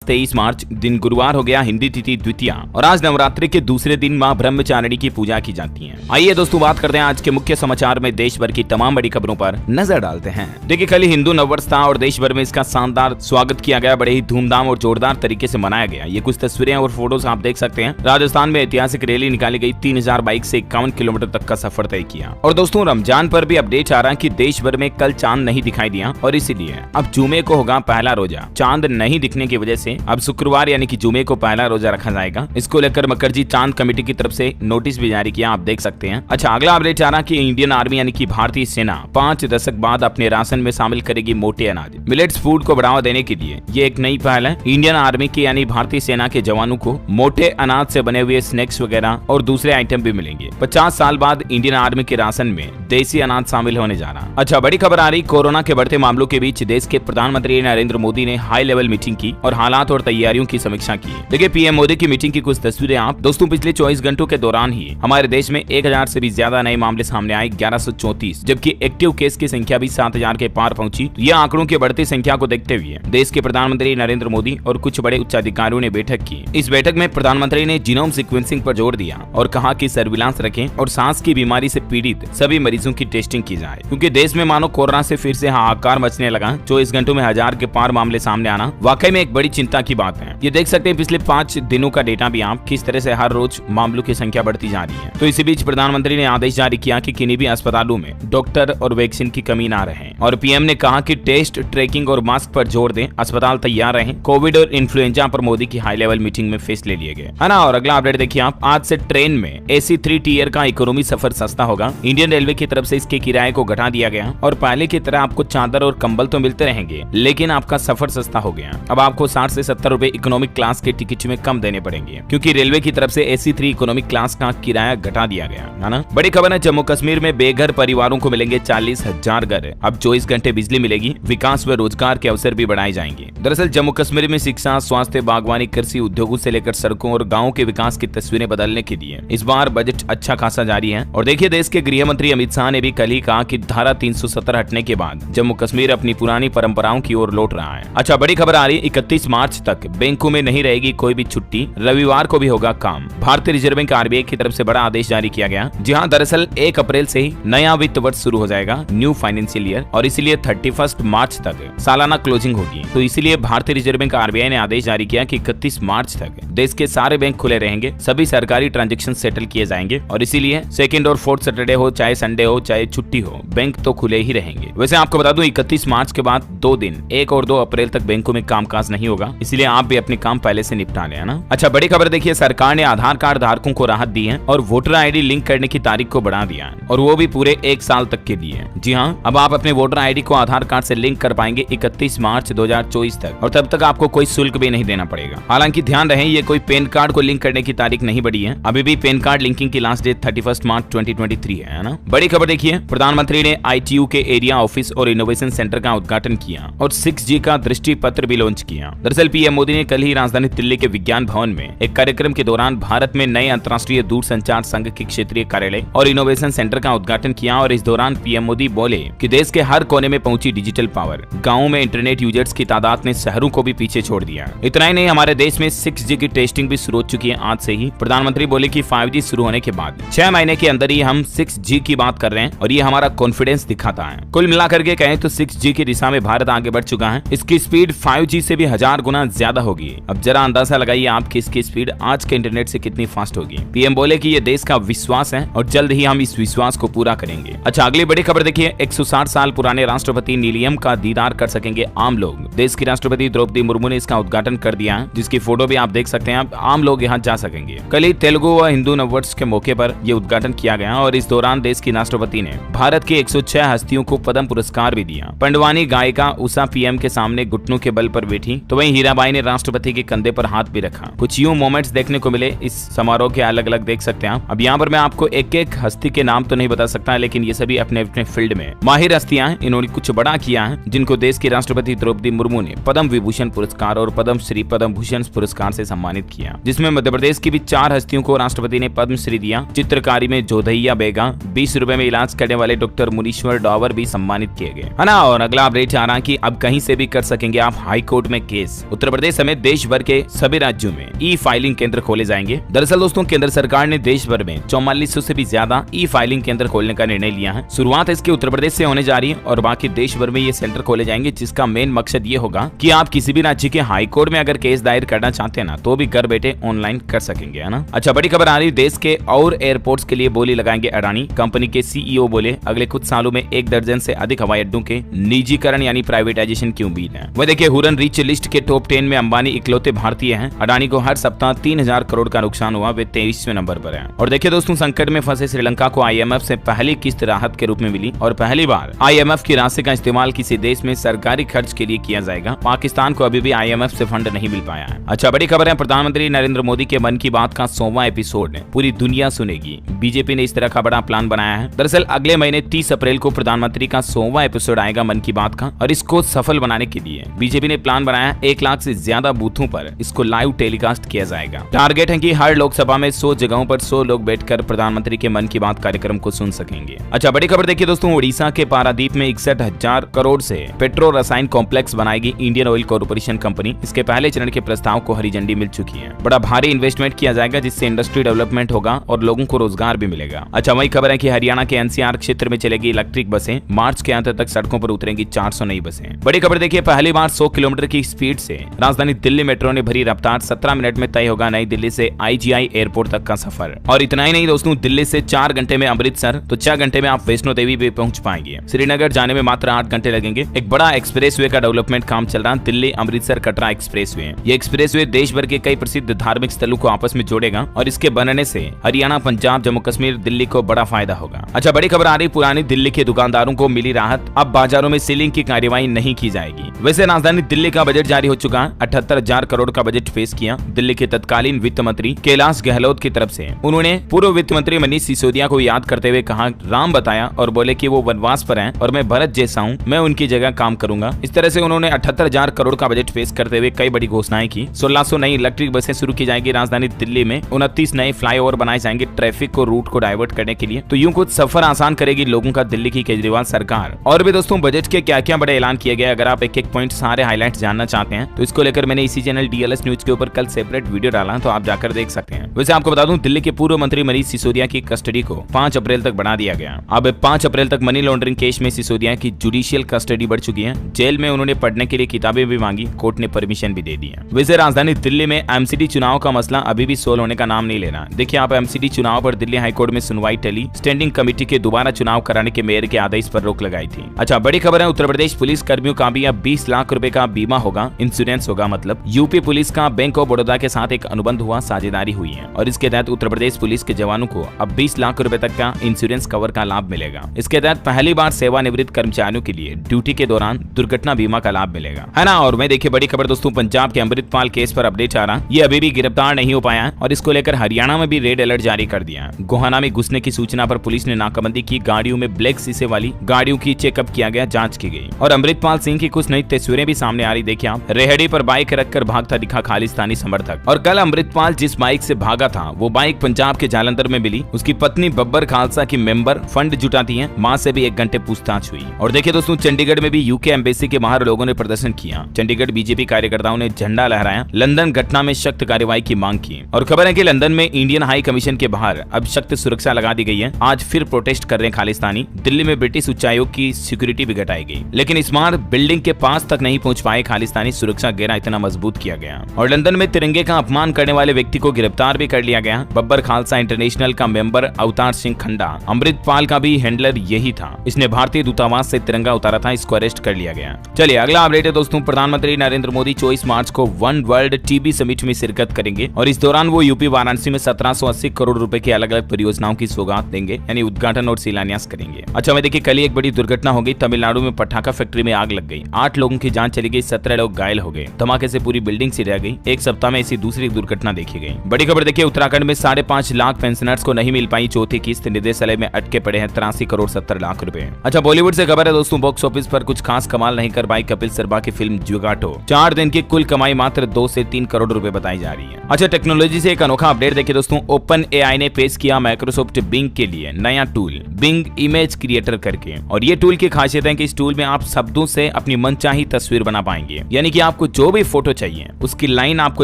23 मार्च दिन गुरुवार हो गया, हिंदी तिथि द्वितीया और आज नवरात्रि के दूसरे दिन मां ब्रह्मचारिणी की पूजा की जाती है। आइए दोस्तों बात करते हैं आज के मुख्य समाचार में देश भर की तमाम बड़ी खबरों पर नजर डालते हैं। देखिए कल हिंदू नववर्ष था और देश भर में इसका शानदार स्वागत किया गया, बड़े ही धूमधाम और जोरदार तरीके से मनाया गया। ये कुछ तस्वीरें और फोटोज आप देख सकते हैं। राजस्थान में ऐतिहासिक रैली निकाली गई, 3000 बाइक से 51 किलोमीटर तक का सफर तय किया। और दोस्तों रमजान पर भी अपडेट आ रहा है कि देश भर में कल चांद नहीं दिखाई दिया और इसीलिए अब जुमे को होगा पहला रोजा। चांद नहीं दिखने की वजह से अब शुक्रवार यानी कि जुमे को पहला रोजा रखा जाएगा। इसको लेकर मकरजी चांद कमेटी की तरफ से नोटिस भी जारी किया, आप देख सकते हैं। अच्छा, अगला अपडेट आ रहा कि इंडियन आर्मी यानी कि भारतीय सेना 5 दशक बाद अपने राशन में शामिल करेगी मोटे अनाज। मिलेट्स फूड को बढ़ावा देने के लिए ये एक नई पहल है। इंडियन आर्मी की यानी भारतीय सेना के जवानों को मोटे अनाज से बने हुए स्नैक्स वगैरह और दूसरे आइटम भी मिलेंगे। 50 साल बाद इंडियन आर्मी के राशन में देसी अनाज शामिल होने जा रहा। अच्छा, बड़ी खबर आ रही, कोरोना के बढ़ते मामलों के बीच देश के प्रधानमंत्री नरेंद्र मोदी ने हाई लेवल मीटिंग की और हालात और तैयारियों की समीक्षा की। देखिए पीएम मोदी की मीटिंग की कुछ तस्वीरें आप दोस्तों। पिछले 24 घंटों के दौरान ही हमारे देश में 1000 से भी ज्यादा नए मामले सामने आए, 1134, जबकि एक्टिव केस की संख्या भी 7000 के पार पहुंची। यह आंकड़ों की बढ़ती संख्या को देखते हुए देश के प्रधानमंत्री नरेंद्र मोदी और कुछ बड़े उच्च अधिकारियों ने बैठक की। इस बैठक में प्रधानमंत्री ने जीनोम सीक्वेंसिंग पर जोर दिया और कहा कि सर्विलांस रखें और सांस की बीमारी से पीड़ित सभी मरीजों की टेस्टिंग की जाए, क्योंकि देश में मानो कोरोना से फिर से हाहाकार मचने लगा। 24 घंटों में 1000 के पार मामले सामने आना वाकई में एक बड़ी चिंता की बात है। ये देख सकते हैं पिछले 5 दिनों का डेटा भी आप, किस तरह से हर रोज मामलों की संख्या बढ़ती जा रही है। तो इसी बीच प्रधानमंत्री ने आदेश जारी किया कि किन्हीं भी अस्पतालों में डॉक्टर और वैक्सीन की कमी ना रहे। और पीएम ने कहा कि टेस्ट, ट्रैकिंग और मास्क पर जोर दें, अस्पताल तैयार रहें। कोविड और इन्फ्लुएंजा पर मोदी की हाई लेवल मीटिंग में फैसले लिए गए, है ना। और अगला अपडेट देखिए आप, आज से ट्रेन में AC 3 टियर का इकोनॉमी सफर सस्ता होगा। इंडियन रेलवे की तरफ से इसके किराए को घटा दिया गया और पहले की तरह आपको चादर और कंबल तो मिलते रहेंगे, लेकिन आपका सफर सस्ता हो गया। अब आपको 60 से 70 रुपए इकोनॉमिक क्लास के टिकट में कम देने पड़ेंगे, क्योंकि रेलवे की तरफ से AC 3 इकोनॉमिक क्लास का किराया घटा दिया गया, है ना। बड़ी खबर है, जम्मू कश्मीर में बेघर परिवारों को मिलेंगे 40,000 घर। अब 24 घंटे बिजली मिलेगी, विकास व रोजगार के अवसर भी बढ़ाए जाएंगे। दरअसल जम्मू कश्मीर में शिक्षा, स्वास्थ्य, बागवानी, कृषि, उद्योगों से लेकर सड़कों और गाँव के विकास की तस्वीरें बदलने के लिए इस बार बजट अच्छा खासा जारी है। और देखिए देश के गृह मंत्री अमित शाह ने भी कल ही कहा कि धारा 370 हटने के बाद जम्मू कश्मीर अपनी पुरानी परंपराओं की ओर लौट रहा है। अच्छा, बड़ी खबर आ रही, 31 मार्च तक बैंकों में नहीं रहेगी कोई भी छुट्टी, रविवार को भी होगा काम। भारतीय रिजर्व बैंक RBI की तरफ से बड़ा आदेश जारी किया गया। जी हाँ, दरअसल 1 अप्रैल से ही नया वित्त वर्ष शुरू हो जाएगा, न्यू फाइनेंशियल ईयर, और इसीलिए 31 मार्च तक सालाना क्लोजिंग होगी। तो इसीलिए भारतीय रिजर्व बैंक RBI ने आदेश जारी किया कि 31 मार्च तक देश के सारे बैंक खुले रहेंगे, सभी सरकारी ट्रांजेक्शन सेटल किए जाएंगे और इसीलिए 2nd और 4th सैटरडे हो, चाहे संडे हो, चाहे छुट्टी हो, बैंक तो खुले ही रहेंगे। वैसे आपको बता दूं 31 मार्च के बाद 2 दिन 1 और 2 अप्रैल तक बैंकों में कामकाज नहीं होगा, इसलिए आप भी अपने काम पहले से निपटा लें, है ना। अच्छा, बड़ी खबर देखिए, सरकार ने आधार कार्ड धारकों को राहत दी है और वोटर ID लिंक करने की तारीख को बढ़ा दिया है, और वो भी पूरे 1 साल तक के लिए। जी हाँ, अब आप अपने वोटर ID को आधार कार्ड से लिंक कर पाएंगे 31 मार्च 2024 तक, और तब तक आपको कोई शुल्क भी नहीं देना पड़ेगा। हालांकि ध्यान रहे, ये कोई पैन कार्ड को लिंक करने की तारीख नहीं बढ़ी है, अभी भी पैन कार्ड लिंकिंग की लास्ट डेट 31 मार्च 2023 है ना। बड़ी खबर देखिए, प्रधानमंत्री ने ITU के एरिया ऑफिस और इनोवेशन सेंटर का उद्घाटन किया और 6G का दृष्टि पत्र भी लॉन्च किया। दरअसल पीएम मोदी ने कल ही राजधानी दिल्ली के विज्ञान भवन में एक कार्यक्रम के दौरान भारत में नए अंतर्राष्ट्रीय दूरसंचार संघ के क्षेत्रीय कार्यालय और इनोवेशन सेंटर का उद्घाटन किया। और इस दौरान पीएम मोदी बोले कि देश के हर कोने में पहुंची डिजिटल पावर, गाँव में इंटरनेट यूजर्स की तादाद ने शहरों को भी पीछे छोड़ दिया। इतना ही नहीं, हमारे देश में 6G की टेस्टिंग भी शुरू हो चुकी है आज से ही। प्रधानमंत्री बोले कि 5G शुरू होने के बाद 6 महीने के अंदर ही हम 6G की बात कर रहे हैं और ये हमारा कॉन्फिडेंस दिखाता है। कुल मिलाकर के कहें तो 6G की दिशा में भारत आगे बढ़ चुका है। इसकी स्पीड 5G से भी 1000 गुना ज्यादा होगी। अब जरा अंदाजा लगाइए आप कि इसकी स्पीड आज के इंटरनेट से कितनी फास्ट होगी। पीएम बोले कि ये देश का विश्वास है और जल्द ही हम इस विश्वास को पूरा करेंगे। अच्छा, अगली बड़ी खबर देखिए, 160 साल पुराने राष्ट्रपति नीलियम का दीदार कर सकेंगे आम लोग। देश की राष्ट्रपति द्रौपदी मुर्मू ने इसका उद्घाटन कर दिया है, जिसकी फोटो भी आप देख सकते हैं। आम लोग यहाँ जा सकेंगे। कल ही तेलुगु व हिंदू नववर्ष के मौके पर यह उद्घाटन किया गया और इस दौरान देश की राष्ट्रपति ने भारत के 106 हस्तियों को पद्म पुरस्कार भी दिया। पंडवानी गायिका उषा पीएम के सामने घुटनों के बल पर बैठी, तो वहीं हीराबाई ने राष्ट्रपति के कंधे पर हाथ भी रखा। कुछ यूं मोमेंट्स देखने को मिले इस समारोह के, अलग अलग देख सकते हैं आप। अब यहाँ पर मैं आपको एक एक हस्ती के नाम तो नहीं बता सकता, लेकिन ये सभी अपने अपने फील्ड में माहिर हस्तियां हैं। इन्होंने कुछ बड़ा किया है, जिनको देश की राष्ट्रपति द्रौपदी मुर्मू ने पद्म विभूषण पुरस्कार और पद्म श्री पद्म भूषण पुरस्कार से सम्मानित किया, जिसमें मध्य प्रदेश की भी 4 हस्तियों को राष्ट्रपति ने पद्मश्री दिया। चित्रकारी में जोधैया बेगा, 20 रुपए में इलाज करने वाले डॉक्टर मुनीश्वर डावर भी सम्मानित किए गए, है ना। और अगला अपडेट आ रहा कि अब कहीं से भी कर सकेंगे आप हाई कोर्ट में केस। उत्तर प्रदेश समेत देश भर के सभी राज्यों में ई फाइलिंग केंद्र खोले जाएंगे। दरअसल दोस्तों केंद्र सरकार ने देश भर में 4400 से भी ज्यादा ई फाइलिंग केंद्र खोलने का निर्णय लिया है। शुरुआत इसके उत्तर प्रदेश से होने जा रही है और बाकी देश भर में ये सेंटर खोले जाएंगे, जिसका मेन मकसद ये होगा कि आप किसी भी राज्य के हाई कोर्ट में अगर केस दायर करना चाहते हैं ना तो भी घर बैठे ऑनलाइन कर सकेंगे, है ना। अच्छा, बड़ी खबर आ रही है, देश के और एयरपोर्ट्स के लिए बोली लगाएंगे अडानी। कंपनी के सीईओ बोले अगले कुछ सालों में 1 दर्जन से अधिक हवाई अड्डों के निजीकरण यानी प्राइवेटाइजेशन की उम्मीद है। वह देखिए हुरन रिच लिस्ट के टॉप 10 में अंबानी इकलौते भारतीय हैं। अडानी को हर सप्ताह 3000 करोड़ का नुकसान हुआ, वे 23वें नंबर पर है। और देखिए दोस्तों संकट में फंसे श्रीलंका को IMF से पहली किस्त राहत के रूप में मिली और पहली बार IMF की राशि का इस्तेमाल किसी देश में सरकारी खर्च के लिए किया जाएगा। पाकिस्तान को अभी भी IMF से फंड नहीं मिल पाया है। अच्छा, बड़ी खबर है, प्रधानमंत्री नरेंद्र मोदी के मन की बात का 100वां एपिसोड पूरी दुनिया सुनेगी। बीजेपी ने इस तरह का बड़ा प्लान बनाया है। दरअसल अगले महीने 30 अप्रैल को प्रधानमंत्री का 100वां एपिसोड आएगा मन की बात का, और इसको सफल बनाने के लिए बीजेपी ने प्लान बनाया 1 लाख से ज्यादा बूथों पर इसको लाइव टेलीकास्ट किया जाएगा। टारगेट है कि हर लोकसभा में 100 जगहों पर 100 लोग बैठकर प्रधानमंत्री के मन की बात कार्यक्रम को सुन सकेंगे। अच्छा, बड़ी खबर देखिए दोस्तों, उड़ीसा के पारादीप में 61,000 करोड़ से पेट्रो रसायन कॉम्प्लेक्स बनाएगी इंडियन ऑयल कॉर्पोरेशन कंपनी। इसके पहले चरण के प्रस्ताव को हरी झंडी मिल चुकी है। बड़ा भारी इन्वेस्टमेंट किया जाएगा, जिससे इंडस्ट्री डेवलपमेंट होगा और लोगों को रोजगार भी मिलेगा। अच्छा, वही खबर है कि हरियाणा के NCR क्षेत्र में चलेगी इलेक्ट्रिक बसें। मार्च के अंत तक सड़कों पर उतरेंगी 400 नई बसें। बड़ी खबर देखिए, पहली बार 100 किलोमीटर की स्पीड से राजधानी दिल्ली मेट्रो ने भरी रफ्तार। 17 मिनट में तय होगा नई दिल्ली से IGI एयरपोर्ट तक का सफर। और इतना ही नहीं दोस्तों, दिल्ली से 4 घंटे में अमृतसर, तो 6 घंटे में आप वैष्णो देवी भी पहुंच पाएंगे। श्रीनगर जाने में मात्र 8 घंटे लगेंगे। एक बड़ा एक्सप्रेसवे का डेवलपमेंट काम चल रहा है, दिल्ली अमृतसर कटरा एक्सप्रेसवे। ये एक्सप्रेसवे देश भर के कई प्रसिद्ध धार्मिक स्थलों को आपस में जोड़ेगा और इसके बनने से हरियाणा, पंजाब, जम्मू कश्मीर, दिल्ली को बड़ा फायदा होगा। अच्छा, बड़ी खबर आ रही, पुरानी दिल्ली के दुकानदारों को मिली राहत। अब बाजारों में सीलिंग की कार्यवाही नहीं की जाएगी। वैसे राजधानी दिल्ली का बजट जारी हो चुका है। 78,000 करोड़ का बजट पेश किया दिल्ली के तत्कालीन वित्त मंत्री कैलाश गहलोत की तरफ से। उन्होंने पूर्व वित्त मंत्री मनीष सिसोदिया को याद करते हुए कहा, राम बताया और बोले कि वो वनवास पर हैं और मैं भरत जैसा हूं, मैं उनकी जगह काम करूंगा। इस तरह से उन्होंने 78,000 करोड़ का बजट पेश करते हुए कई बड़ी घोषणाएं की। 1600 नई इलेक्ट्रिक बसें शुरू की जाएगी राजधानी दिल्ली में। 29 नए फ्लाईओवर बनाए जाएंगे ट्रैफिक को रूट को डाइवर्ट करने के लिए। तो यूं कुछ सफर आसान करेगी लोगों का दिल्ली की केजरीवाल सरकार। और भी दोस्तों बजट के क्या क्या बड़े ऐलान किए गए, अगर आप एक एक पॉइंट सारे हाईलाइट जानना चाहते हैं तो इसको लेकर मैंने इसी चैनल DLS न्यूज के ऊपर कल सेपरेट वीडियो डाला, तो आप जाकर देख सकते हैं। वैसे आपको बता दूं, दिल्ली के पूर्व मंत्री मनीष सिसोदिया की कस्टडी को 5 अप्रैल तक बढ़ा दिया गया। अब 5 अप्रैल तक मनी लॉन्ड्रिंग केस में सिसोदिया की जुडिशियल कस्टडी बढ़ चुकी है। जेल में उन्होंने पढ़ने के लिए किताबें भी मांगी, कोर्ट ने परमिशन भी दे दी है। वैसे राजधानी दिल्ली में MCD चुनाव का मसला अभी भी सोल्व होने का नाम नहीं ले रहा। देखिए, आप MCD चुनाव पर दिल्ली हाईकोर्ट में सुनवाई टली। स्टैंडिंग कमेटी के दोबारा चुनाव कराने के मेयर के आदेश पर रोक लगाई थी। अच्छा, बड़ी खबर है, उत्तर प्रदेश पुलिस कर्मियों का भी अब 20 लाख रुपए का बीमा होगा, इंश्योरेंस होगा। मतलब यूपी पुलिस का बैंक ऑफ बड़ौदा के साथ एक अनुबंध हुआ, साझेदारी हुई है और इसके तहत उत्तर प्रदेश पुलिस के जवानों को अब 20 लाख रुपए तक का इंश्योरेंस कवर का लाभ मिलेगा। इसके तहत पहली बार सेवानिवृत्त कर्मचारियों के लिए ड्यूटी के दौरान दुर्घटना बीमा का लाभ मिलेगा, है ना। और मैं देखिए बड़ी खबर दोस्तों, पंजाब के अमृतपाल केस पर अपडेट आ रहा, ये अभी भी गिरफ्तार नहीं हो पाया और इसको लेकर हरियाणा में भी रेड अलर्ट जारी कर दिया। गोहाना में घुसने की सूचना पर पुलिस ने नाकाबंदी की। गाड़ियों में ब्लैक शीशे वाली गाड़ियों की चेकअप किया गया, जांच की गई और अमृतपाल सिंह की कुछ नई तस्वीरें भी सामने आ रही। देखिए आप, रेहड़ी पर बाइक रखकर भागता दिखा खालिस्तानी समर्थक। और कल अमृतपाल जिस बाइक से भागा था वो बाइक पंजाब के जालंधर में मिली। उसकी पत्नी बब्बर खालसा की मेंबर फंड जुटाती है, मां से भी 1 घंटे पूछताछ हुई। और देखिए दोस्तों, चंडीगढ़ में भी यूके एम्बेसी के बाहर लोगों ने प्रदर्शन किया। चंडीगढ़ बीजेपी कार्यकर्ताओं ने झंडा लहराया, लंदन घटना में सख्त कार्रवाई की मांग की। और खबर है कि लंदन में इंडियन हाई कमीशन के बाहर अब सख्त सुरक्षा लगा दी गई है। आज फिर प्रोटेस्ट कर रहे हैं खालिस्तानी। दिल्ली में ब्रिटिश उच्चायोग की सिक्योरिटी भी घटाई गई, लेकिन स्मार्ट बिल्डिंग के पास तक नहीं पहुंच पाए खालिस्तानी। सुरक्षा घेरा इतना मजबूत किया गया और लंदन में तिरंगे का अपमान करने वाले व्यक्ति को गिरफ्तार भी कर लिया गया। बब्बर खालसा इंटरनेशनल का मेंबर अवतार सिंह खंडा, अमृतपाल का भी हैंडलर यही था। इसने भारतीय दूतावास से तिरंगा उतारा था, इसको अरेस्ट कर लिया गया। चलिए अगला अपडेट है दोस्तों, प्रधानमंत्री नरेंद्र मोदी 24 मार्च को वन वर्ल्ड टीबी समिट में शिरकत करेंगे और इस दौरान वो यूपी वाराणसी में 1780 करोड़ रुपए की अलग अलग परियोजनाओं की सौगात देंगे, यानी उद्घाटन और शिलान्यास करेंगे। अच्छा, मैं देखिए कल एक बड़ी दुर्घटना हो गई। तमिलनाडु में पटाखा फैक्ट्री में आग लग गई, 8 लोगों की जान चली गई, 17 लोग घायल हो गए। धमाके से पूरी बिल्डिंग सी रह गई। एक सप्ताह में ऐसी दूसरी दुर्घटना देखी गई। बड़ी खबर देखिए, उत्तराखंड में 5.5 लाख पेंशनर्स को नहीं मिल पाई चौथी किस्त, निदेशालय में अटके पड़े हैं 83 करोड़ 70 लाख रुपए। अच्छा, बॉलीवुड से खबर है दोस्तों, बॉक्स ऑफिस पर कुछ खास कमाल नहीं कर पाई कपिल शर्मा की फिल्म जुगाटो। 4 दिन की कुल कमाई मात्र 2 से 3 करोड़ रुपए बताई जा रही है। अच्छा, टेक्नोलॉजी से एक अनोखा अपडेट देखिए दोस्तों, ओपन AI ने पेश किया माइक्रोसॉफ्ट बिंग के लिए नया टूल बिंग इमेज क्रिएटर करके। और ये टूल की खासियत है कि इस टूल में आप शब्दों से अपनी मनचाही तस्वीर बना पाएंगे, यानी कि आपको आपको जो भी फोटो चाहिए उसकी लाइन आपको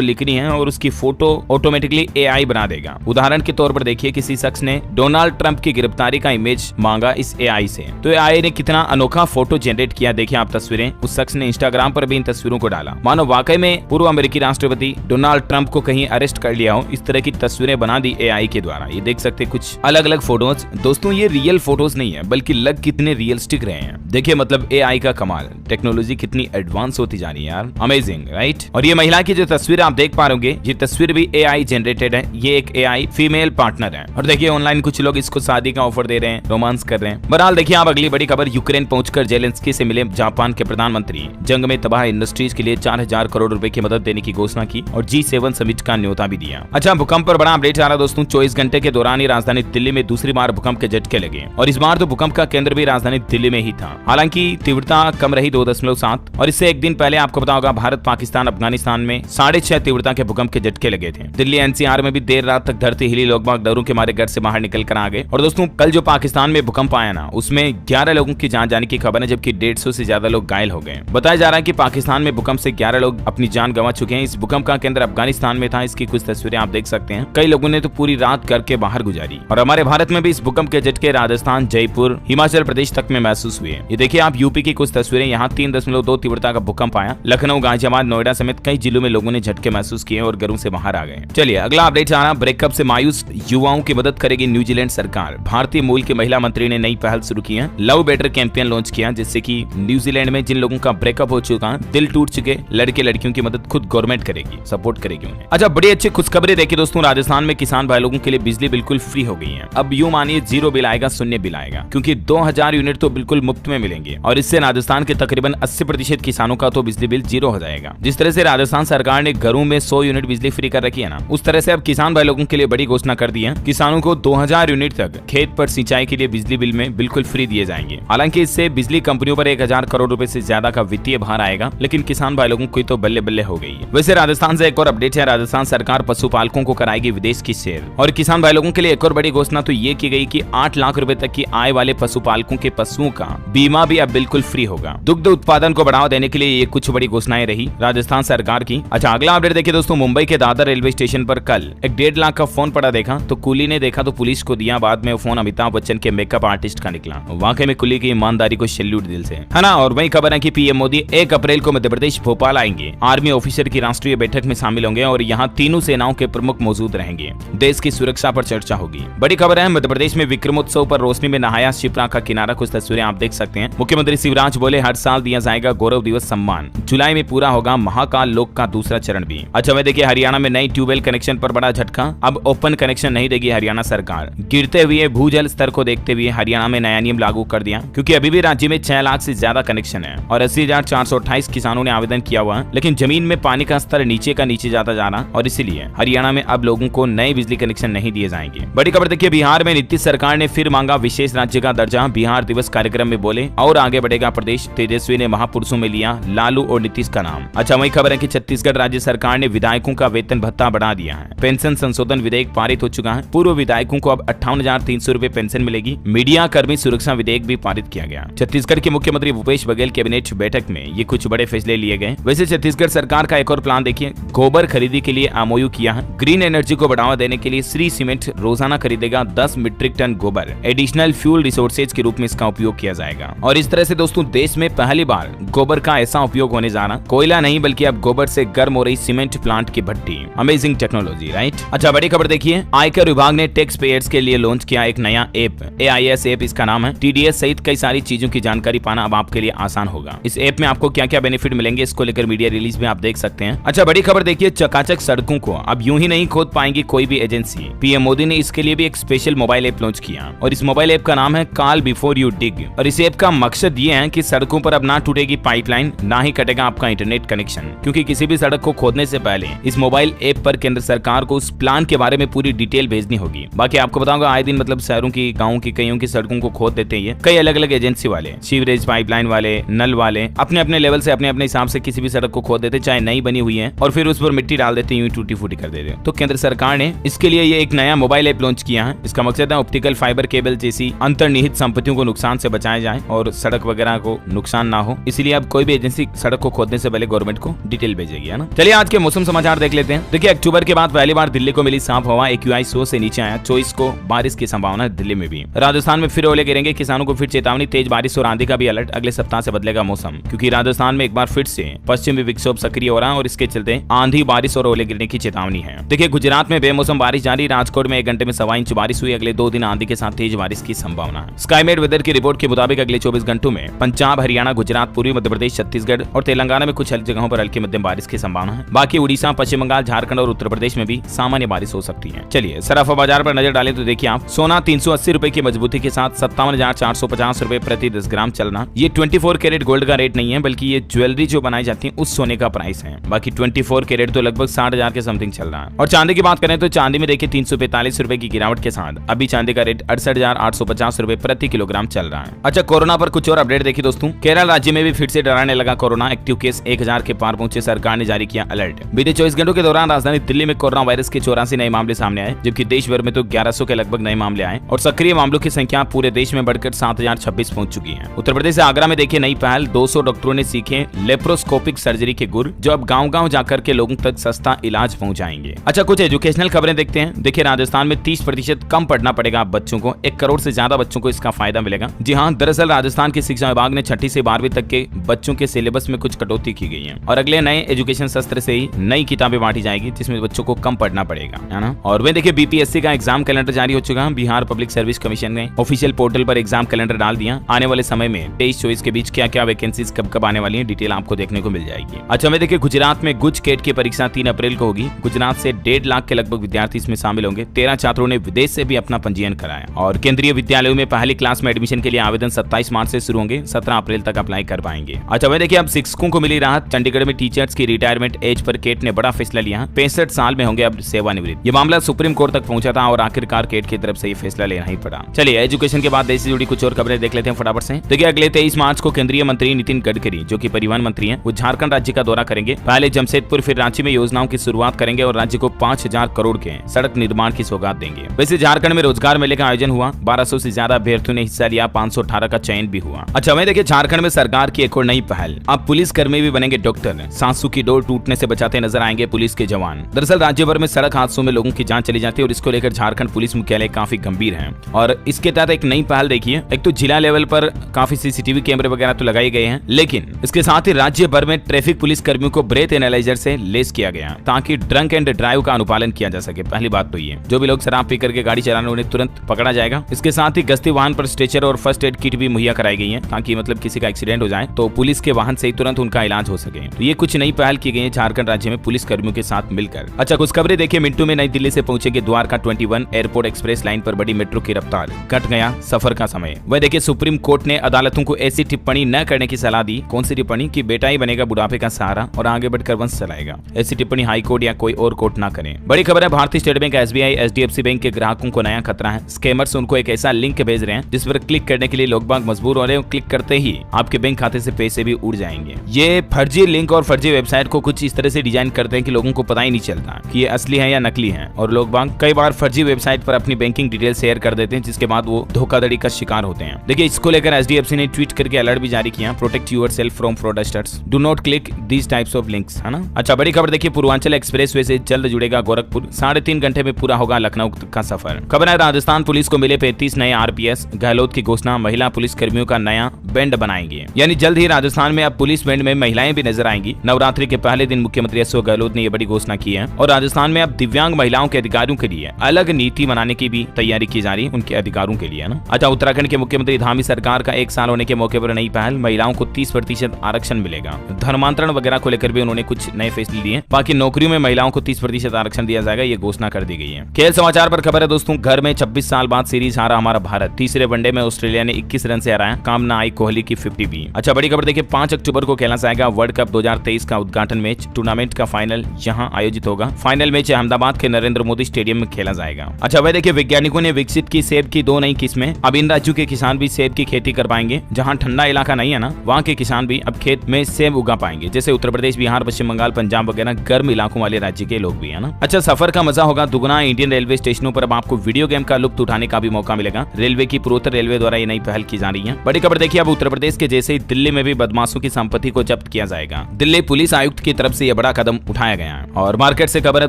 लिखनी है और उसकी फोटो ऑटोमेटिकली एआई बना देगा। उदाहरण के तौर पर देखिए, किसी शख्स ने डोनाल्ड ट्रंप की गिरफ्तारी का इमेज मांगा इस एआई से, तो एआई ने कितना अनोखा फोटो जनरेट किया। देखिए आप तस्वीरें, उस शख्स ने इंस्टाग्राम पर भी इन तस्वीरों को डाला, मानो वाकई में पूर्व अमेरिकी राष्ट्रपति डोनाल्ड ट्रंप को कहीं अरेस्ट कर लिया हो, इस तरह की तस्वीरें बना दी एआई के द्वारा। ये देख सकते कुछ अलग अलग फोटोज। दोस्तों ये रियल फोटोज नहीं है, बल्कि लग कितने रियलिस्टिक रहे हैं। देखिए मतलब एआई का कमाल, टेक्नोलॉजी कितनी एडवांस होती जा रही है यार, अमेजिंग राइट। और ये महिला की जो तस्वीर आप देख पा रहे, ये तस्वीर भी एआई जनरेटेड है। ये एक एआई फीमेल पार्टनर है और देखिए ऑनलाइन कुछ लोग इसको शादी का ऑफर दे रहे हैं, रोमांस कर रहे हैं। बहरहाल देखिए आप अगली बड़ी खबर, यूक्रेन पहुंचकर जेलेंस्की से मिले जापान के प्रधानमंत्री, जंग में तबाह इंडस्ट्रीज के लिए 4000 करोड़ रुपए की मदद देने की घोषणा की और G7 समिट का न्योता भी दिया। अच्छा, भूकंप पर बड़ा अपडेट आ रहा दोस्तों। 24 घंटे के दौरान ही राजधानी दिल्ली में दूसरी बार भूकंप के झटके लगे और इस बार तो भूकंप का केंद्र भी राजधानी दिल्ली में ही था। हालांकि तीव्रता कम रही 2.7 और इससे एक दिन पहले आपको पता होगा भारत पाकिस्तान अफगानिस्तान में 6.5 तीव्रता के भूकंप के झटके लगे थे। दिल्ली NCR में भी देर रात तक धरती हिली, लोग बाग डरों के मारे घर से बाहर निकल कर आ गए। और दोस्तों कल जो पाकिस्तान में भूकंप आया ना, उसमें 11 लोगों की जान जाने की खबर है, जबकि 150 से ज्यादा लोग घायल हो गए। बताया जा रहा है कि पाकिस्तान में भूकंप से 11 लोग अपनी जान गंवा चुके हैं। इस भूकंप का केंद्र अफगानिस्तान में था। इसकी कुछ तस्वीरें आप देख सकते हैं। कई लोगों ने तो पूरी रात घर के बाहर गुजारी। और हमारे भारत में भी इस भूकंप के झटके राजस्थान, जयपुर, हिमाचल प्रदेश तक में महसूस हुए। ये देखिए आप यूपी की कुछ तस्वीरें, यहाँ 3.2 तीव्रता का भूकंप आया। लखनऊ, गाजियाबाद, नोएडा समेत कई जिलों में लोगों ने झटके महसूस किए और घरों से बाहर आ गए। चलिए अगला अपडेट आ रहा, ब्रेकअप से मायूस युवाओं की मदद करेगी न्यूजीलैंड सरकार। भारतीय मूल की महिला मंत्री ने नई पहल शुरू की है, लव बेटर कैंपेन लॉन्च किया, जिससे कि न्यूजीलैंड में जिन लोगों का ब्रेकअप हो चुका है, दिल टूट चुके लड़के लड़कियों की मदद खुद गवर्नमेंट करेगी, सपोर्ट करेगी उन्हें। अच्छा, बड़ी अच्छी खुशखबरी देखिए दोस्तों, राजस्थान में किसान भाई लोगों के लिए बिजली बिल्कुल फ्री हो गई है। अब यूं मानिए 0 बिल आएगा, शून्य बिल आएगा, क्योंकि 2000 यूनिट तो बिल्कुल मुफ्त में मिलेंगे और इससे राजस्थान के तकरीबन 80% किसानों का तो बिजली बिल 0 हो जाएगा। जिस तरह से राजस्थान सरकार ने घरों में 100 यूनिट बिजली फ्री कर रखी है ना, उस तरह से अब किसान भाई लोगों के लिए बड़ी घोषणा कर दी है। किसानों को 2000 यूनिट तक खेत पर सिंचाई के लिए बिजली बिल में बिल्कुल फ्री दिए जाएंगे। हालांकि इससे बिजली कंपनियों पर 1000 करोड़ रुपए से ज्यादा का वित्तीय भार आएगा, लेकिन किसान भाई लोगों को तो बल्ले बल्ले हो गई है। वैसे राजस्थान से एक और अपडेट है, राजस्थान सरकार पशुपालकों को कराएगी विदेश की सैर। और किसान भाई लोगों के लिए एक और बड़ी घोषणा तो ये की गई कि 8 लाख रुपए तक की आय वाले पशुपालकों के पशुओं का बीमा भी अब बिल्कुल फ्री होगा। दुग्ध उत्पादन को बढ़ावा देने के लिए ये कुछ बड़ी घोषणाएं रही राजस्थान सरकार की। अच्छा, अगला अपडेट देखिए दोस्तों, मुंबई के दादर रेलवे स्टेशन पर कल एक 1.5 लाख का फोन पड़ा देखा, तो कुली ने देखा तो पुलिस को दिया। बाद में वो फोन अमिताभ बच्चन के मेकअप आर्टिस्ट का निकला। वाकई में कुली की ईमानदारी को सैल्यूट दिल से, है ना। और वही खबर है कि पीएम मोदी 1 अप्रैल को मध्य प्रदेश भोपाल आएंगे। आर्मी ऑफिसर की राष्ट्रीय बैठक में शामिल होंगे और यहाँ तीनों सेनाओं के प्रमुख मौजूद रहेंगे। देश की सुरक्षा पर चर्चा होगी। बड़ी खबर है, मध्य प्रदेश में विक्रमोत्सव पर रोशनी में नहाया शिप्रा का किनारा। कुछ तस्वीरें आप देख सकते हैं। मुख्यमंत्री शिवराज बोले हर साल दिया जाएगा गौरव दिवस सम्मान। जुलाई में पूरा होगा महाकाल लोक का दूसरा चरण भी। अच्छा, मैं देखिए हरियाणा में नई ट्यूबवेल कनेक्शन पर बड़ा झटका। अब ओपन कनेक्शन नहीं देगी हरियाणा सरकार। गिरते हुए भूजल स्तर को देखते हुए हरियाणा में नया नियम लागू कर दिया, क्योंकि अभी भी राज्य में 6 लाख से ज्यादा कनेक्शन है और 80,428 किसानों ने आवेदन किया हुआ है, लेकिन जमीन में पानी का स्तर नीचे का नीचे जाता जा रहा और इसीलिए हरियाणा में अब लोगों को नए बिजली कनेक्शन नहीं दिए जाएंगे। बड़ी खबर देखिए, बिहार में नीतीश सरकार ने फिर मांगा विशेष राज्य का दर्जा। बिहार दिवस कार्यक्रम में बोले और आगे बढ़ेगा प्रदेश। तेजस्वी ने महापुरुषों में लिया लालू और नीतीश का नाम। अच्छा, वही खबर है कि छत्तीसगढ़ राज्य सरकार ने विधायकों का वेतन भत्ता बढ़ा दिया है। पेंशन संशोधन विधेयक पारित हो चुका है। पूर्व विधायकों को अब 58,300 रुपए पेंशन मिलेगी। मीडिया कर्मी सुरक्षा विधेयक भी पारित किया गया। छत्तीसगढ़ के मुख्यमंत्री भूपेश बघेल कैबिनेट बैठक में ये कुछ बड़े फैसले लिए गए। वैसे छत्तीसगढ़ सरकार का एक और प्लान देखिए, गोबर खरीदी के लिए MOU किया है। ग्रीन एनर्जी को बढ़ावा देने के लिए श्री सीमेंट रोजाना खरीदेगा 10 मीट्रिक टन गोबर। एडिशनल फ्यूल रिसोर्सेज के रूप में इसका उपयोग किया जाएगा। और इस तरह से दोस्तों देश में पहली बार गोबर का ऐसा उपयोग होने जा रहा, कोयला नहीं बल्कि अब गोबर से गर्म हो रही सीमेंट प्लांट की भट्टी। Amazing technology, right. अच्छा, बड़ी खबर देखिए, आयकर विभाग ने टैक्स पेयर्स के लिए लॉन्च किया एक नया ऐप। AIS ऐप इसका नाम है। TDS सहित कई सारी चीजों की जानकारी पाना अब आपके लिए आसान होगा। इस ऐप में आपको क्या क्या बेनिफिट मिलेंगे, इसको लेकर मीडिया रिलीज में आप देख सकते हैं। अच्छा, बड़ी खबर देखिए, चकाचक सड़कों को अब यूं ही नहीं खोद पाएंगी कोई भी एजेंसी। पीएम मोदी ने इसके लिए भी एक स्पेशल मोबाइल ऐप लॉन्च किया और इस मोबाइल ऐप का नाम है कॉल बिफोर यू डिग। और इस ऐप का मकसद ये है कि सड़कों पर अब ना टूटेगी पाइपलाइन, ना ही कटेगा आपका इंटरनेट कनेक्शन, क्योंकि किसी भी सड़क को खोदने से पहले इस मोबाइल ऐप पर केंद्र सरकार को उस प्लान के बारे में पूरी डिटेल भेजनी होगी। बाकी आपको बताऊंगा, आए दिन मतलब शहरों की, गाँव की, कईयों की सड़कों को खोद देते हैं कई अलग अलग एजेंसी वाले, सीवरेज पाइपलाइन वाले, नल वाले, अपने अपने लेवल से अपने अपने हिसाब से किसी भी सड़क को खोद देते, चाहे नई बनी हुई है, और फिर उस पर मिट्टी डाल देते, यूं टूटी फूटी कर देते। तो केंद्र सरकार ने इसके लिए ये एक नया मोबाइल ऐप लॉन्च किया है। इसका मकसद है ऑप्टिकल फाइबर केबल जैसी अंतर्निहित संपत्तियों को नुकसान से बचाया जाए और सड़क वगैरह को नुकसान ना हो। इसलिए अब कोई भी एजेंसी सड़क को खोदने से पहले गवर्नमेंट को डिटेल भेजेगी, है ना। चलिए आज के मौसम समाचार देख लेते हैं। देखिए अक्टूबर के बाद पहली बार दिल्ली को मिली साफ हवा, AQI 100 से नीचे आया। 24 को बारिश की संभावना दिल्ली में भी। राजस्थान में फिर ओले गिरेंगे, किसानों को फिर चेतावनी, तेज बारिश और आंधी का भी अलर्ट। अगले सप्ताह से बदलेगा मौसम, क्योंकि राजस्थान में एक बार फिर से पश्चिमी विक्षोभ सक्रिय हो रहा है और इसके चलते आंधी, बारिश और ओले गिरने की चेतावनी है। देखिए गुजरात में बेमौसम बारिश जारी, राजकोट में 1 घंटे में 1.25 इंच बारिश हुई। अगले 2 दिन आंधी के साथ तेज बारिश की संभावना है। स्काईमेट वेदर की रिपोर्ट के मुताबिक अगले 24 घंटों में पंजाब, हरियाणा, गुजरात, पूर्वी मध्य प्रदेश, छत्तीसगढ़ और तेलंगाना में कुछ जगहों पर हल्की मध्यम बारिश की संभावना है। बाकी उड़ीसा, पश्चिम बंगाल, झारखंड और उत्तर प्रदेश में भी सामान्य बारिश हो सकती है। चलिए सराफा बाजार पर नजर डालें तो देखिए आप, सोना 380 रुपए की मजबूती के साथ 57,450 रुपए प्रति 10 ग्राम चलना। ये 24 कैरेट गोल्ड का रेट नहीं है, बल्कि ये ज्वेलरी जो बनाई जाती है उस सोने का प्राइस है। बाकी 24 कैरेट तो लगभग 60,000 के समथिंग चल रहा है। और चांदी की बात करें तो चांदी में देखिए 345 रुपए की गिरावट के साथ अभी चांदी का रेट 68,850 रुपए प्रति किलोग्राम चल रहा है। अच्छा कोरोना पर कुछ और अपडेट देखिए दोस्तों। केरल राज्य में भी फिर से डराने लगा कोरोना, एक्टिव केस 1000 के पार पहुंचे, सरकार ने जारी किया अलर्ट। बीते 24 घंटों के दौरान राजधानी दिल्ली में कोरोना वायरस के 84 नए मामले सामने आए, जबकि देश भर में तो 1100 के लगभग नए मामले आए और सक्रिय मामलों की संख्या पूरे देश में बढ़कर 7026 पहुंच चुकी है। उत्तर प्रदेश से आगरा में देखिए नई पहल, 200 डॉक्टरों ने सीखे लेप्रोस्कोपिक सर्जरी के गुर, जो अब गांव-गांव जाकर के लोगों तक सस्ता इलाज पहुंचाएंगे। अच्छा कुछ एजुकेशनल खबरें देखते हैं। देखिए राजस्थान में 30% कम पढ़ना पड़ेगा अब बच्चों को, 1 करोड़ से ज्यादा बच्चों को इसका फायदा मिलेगा। जी हाँ, दरअसल राजस्थान के शिक्षा विभाग ने 6ठी से 12वीं तक के बच्चों के सिलेबस में कुछ कटौती की गई है और अगले नए एजुकेशन सत्र से ही नई किताबें बांटी जाएगी, जिसमें बच्चों को कम पढ़ना पड़ेगा, है ना। और वे देखिए BPSC का एग्जाम कैलेंडर जारी हो चुका है। बिहार पब्लिक सर्विस कमीशन ने ऑफिशियल पोर्टल पर एग्जाम कैलेंडर डाल दिया। आने वाले समय में 23-24 के बीच क्या क्या वैकेंसीज कब कब आने वाली है, डिटेल आपको देखने को मिल जाएगी। अच्छा मैं देखिए गुजरात में गुज केट की परीक्षा 3 अप्रैल को होगी। गुजरात से 1.5 लाख के लगभग विद्यार्थी इसमें शामिल होंगे। 13 छात्रों ने विदेश से भी अपना पंजीयन कराया। और केंद्रीय विद्यालयों में पहली क्लास में एडमिशन के लिए आवेदन 27 मार्च से शुरू होंगे, 17 अप्रैल तक अप्लाई कर पाएंगे। अच्छा वह देखिए अब शिक्षकों को मिली राहत। चंडीगढ़ में टीचर्स की रिटायरमेंट एज पर केट ने बड़ा फैसला लिया। 65 साल में होंगे अब सेवानिवृत्त। ये मामला सुप्रीम कोर्ट तक पहुंचा था और आखिरकार केट की तरफ से ये फैसला लेना ही पड़ा। चलिए एजुकेशन के बाद देश से जुड़ी कुछ और खबरें देख लेते हैं फटाफट से। देखिए अगले 23 मार्च को केंद्रीय मंत्री नितिन गडकरी, जो कि परिवहन मंत्री हैं, वो झारखंड राज्य का दौरा करेंगे। पहले जमशेदपुर फिर रांची में योजनाओं की शुरुआत करेंगे और राज्य को 5000 करोड़ के सड़क निर्माण की सौगात देंगे। वैसे झारखंड में रोजगार मेले का आयोजन हुआ, 1200 से ज्यादा अभ्यर्थियों ने हिस्सा लिया, 518 का चयन भी हुआ। अच्छा वहीं देखिए झारखंड में सरकार की एक और नई पहल, अब पुलिस कर्मी भी बनेंगे डॉक्टर। सांसों की डोर टूटने से बचाते नजर आएंगे पुलिस के जवान। दरअसल राज्य भर में सड़क हादसों में लोगों की जान चली जाती है और इसको लेकर झारखंड पुलिस मुख्यालय काफी गंभीर है। और इसके तहत एक नई पहल देखिए, एक तो जिला लेवल पर काफी CCTV कैमरे वगैरह तो लगाए गए हैं, लेकिन इसके साथ ही राज्य भर में ट्रैफिक पुलिस कर्मियों को ब्रेथ एनालाइजर से लेस किया गया ताकि ड्रंक एंड ड्राइव का अनुपालन किया जा सके। पहली बात तो ये, जो भी लोग शराब पी करके गाड़ी चलाने उन्हें तुरंत पकड़ा जाएगा। इसके साथ ही गश्ती वाहन पर स्ट्रेचर और फर्स्ट एड किट भी मुहैया कराई गई है ताकि मतलब किसी का एक्सीडेंट हो जाए तो पुलिस के वाहन से ही तुरंत उनका इलाज हो सके। तो ये कुछ नई पहल की गई है झारखंड राज्य में पुलिस कर्मियों के साथ मिलकर। अच्छा कुछ खबरें देखिए, मिंटू में नई दिल्ली से पहुंचेंगे द्वारका 21 एयरपोर्ट एक्सप्रेस लाइन पर बड़ी मेट्रो की रफ्तार, घट गया सफर का समय। वह देखिए सुप्रीम कोर्ट ने अदालतों को ऐसी टिप्पणी न करने की सलाह दी। कौन सी टिप्पणी? कि बेटा ही बनेगा बुढ़ापे का सहारा और आगे बढ़कर वंश चलाएगा। ऐसी टिप्पणी हाई कोर्ट या कोई और कोर्ट ना करे। बड़ी खबर है, भारतीय state bank, SBI, HDFC bank के ग्राहकों को नया खतरा है। स्कैमर्स उनको एक ऐसा लिंक भेज रहे हैं जिस पर क्लिक करने के लिए लोग बाग मजबूर हो रहे हैं। क्लिक करते ही आपके बैंक खाते से पैसे भी उड़ जाएंगे। ये फर्जी लिंक और फर्जी वेबसाइट को कुछ इस तरह से डिजाइन करते हैं कि लोगों को पता ही नहीं चलता कि ये असली है या नकली है। और लोग बाग कई बार फर्जी वेबसाइट पर अपनी बैंकिंग डिटेल शेयर कर देते हैं, जिसके बाद वो धोखाधड़ी का शिकार होते हैं। देखिए इसको लेकर SDFC ने ट्वीट करके अलर्ट भी जारी किया, protect yourself from fraudsters, do not click these types of links, है ना। अच्छा बड़ी खबर देखिए, पूर्वांचल एक्सप्रेसवे से जल्द जुड़ेगा गोरखपुर, 3.5 घंटे में पूरा होगा लखनऊ का सफर। खबर है राजस्थान पुलिस को मिले 35 नए RPS, गहलोत की घोषणा, महिला पुलिस कर्मियों का नया बैंड बनाएंगे। यानी जल्द ही राजस्थान में अब पुलिस बैंड में महिलाएं भी नजर आएंगी। नवरात्रि के पहले दिन मुख्यमंत्री अशोक गहलोत ने यह बड़ी घोषणा की है और राजस्थान में अब दिव्यांग महिलाओं के अधिकारों के लिए अलग नीति बनाने की भी तैयारी की जा रही है, उनके अधिकारों के लिए, ना। अच्छा उत्तराखंड के मुख्यमंत्री धामी सरकार का 1 साल होने के मौके पर नई पहल, महिलाओं को 30% आरक्षण मिलेगा। धर्मांतरण वगैरह को लेकर भी उन्होंने कुछ नए फैसले लिए। बाकी नौकरियों में महिलाओं को 30% आरक्षण दिया जाएगा, ये घोषणा कर दी गई है। खेल समाचार पर खबर है दोस्तों, घर में 26 साल बाद सीरीज हारा हमारा भारत। तीसरे वनडे में ऑस्ट्रेलिया ने 21 रन से हराया, काम ना आई कोहली की 50 भी। अच्छा बड़ी खबर देखिए, 5 अक्टूबर को खेला जाएगा वर्ल्ड कप 2023 का उद्घाटन मैच। टूर्नामेंट का फाइनल यहां आयोजित होगा। फाइनल मैच अहमदाबाद के नरेंद्र मोदी स्टेडियम में खेला जाएगा। अच्छा वह देखिए, वैज्ञानिकों ने विकसित की सेब की 2 नई किस्में। अब इन राज्यों के किसान भी सेब की खेती कर पाएंगे। जहां ठंडा इलाका नहीं है ना, वहां के किसान भी अब खेत में सेब उगा पाएंगे। जैसे उत्तर प्रदेश, बिहार, पश्चिम बंगाल, पंजाब वगैरह गर्म इलाकों वाले राज्य के लोग भी, है ना। अच्छा सफर का मजा होगा दुगना। इंडियन रेलवे स्टेशनों पर अब आपको वीडियो गेम का लुत्फ उठाने का भी मौका मिलेगा। रेलवे की पूर्वोत्तर रेलवे द्वारा ये नई पहल की जा रही है। बड़ी खबर देखिए, अब उत्तर प्रदेश के जैसे ही दिल्ली में भी बदमाशों की संपत्ति को जब्त किया जाएगा। दिल्ली पुलिस आयुक्त की तरफ से यह बड़ा कदम उठाया गया है। और मार्केट से खबर है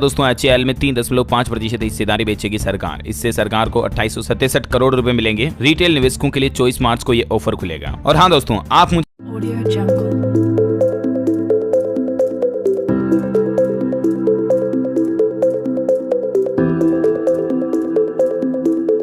दोस्तों, HAL में 3.5% हिस्सेदारी बेचेगी सरकार। इससे सरकार को 2867 करोड़ रुपए मिलेंगे। रिटेल निवेशकों के लिए 24 मार्च को ये ऑफर खुलेगा। और हाँ दोस्तों, आप मुझे